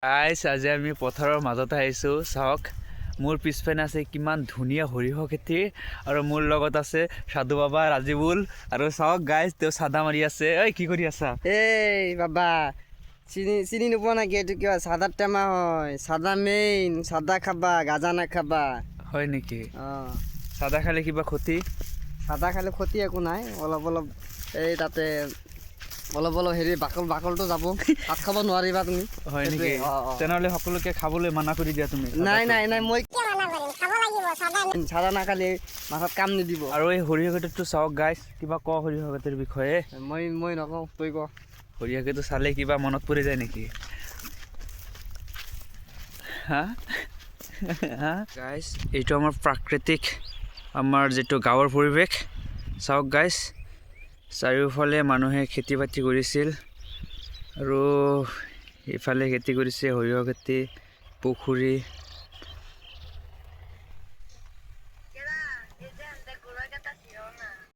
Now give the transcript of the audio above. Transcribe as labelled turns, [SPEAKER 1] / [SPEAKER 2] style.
[SPEAKER 1] গাইছ আজি আমি পথাৰৰ মাজত আহিছোঁ। চাওক মোৰ পিছফালে আছে কিমান ধুনীয়া সৰিয়হ খেতি আৰু মোৰ লগত আছে সাধু বাবা ৰাজীবুল আৰু চাওক গাইছ তেওঁ চাদা মাৰি আছে। ঐ কি কৰি আছা?
[SPEAKER 2] এই বাবা চিনি নোপোৱা নেকি? এইটো কিয় চাদাৰ টেমা হয়, চাদা মেইন, চাদা খাবা গাজা নাখাবা।
[SPEAKER 1] হয় নেকি?
[SPEAKER 2] অঁ,
[SPEAKER 1] চাদা খালে কিবা ক্ষতি?
[SPEAKER 2] চাদা খালে ক্ষতি একো নাই, অলপ অলপ এই তাতে অলপ অলপ হেৰি বাকলটো যাব, ভাত খাব নোৱাৰিবা তুমি।
[SPEAKER 1] হয় নেকি? তেনেহ'লে সকলোকে খাবলৈ মানা কৰি দিয়া তুমি।
[SPEAKER 2] নাই মই চাদা নাখালে মাথাত কাম নিদিব।
[SPEAKER 1] আৰু এই সৰিয়হ খেতিটো চাওক গাইছ, কিবা ক সৰিয়হ খেতিৰ বিষয়ে।
[SPEAKER 2] মই নকওঁ, তই ক।
[SPEAKER 1] সৰিয়হ খেতিটো চালে কিবা মনত পৰি যায় নেকি? হা হা গাইছ, এইটো আমাৰ প্ৰাকৃতিক আমাৰ যিটো গাঁৱৰ পৰিৱেশ। চাওক গাইছ, চাৰিওফালে মানুহে খেতি বাতি কৰিছিল আৰু ইফালে খেতি কৰিছে সৰিয়হ খেতি, পুখুৰী।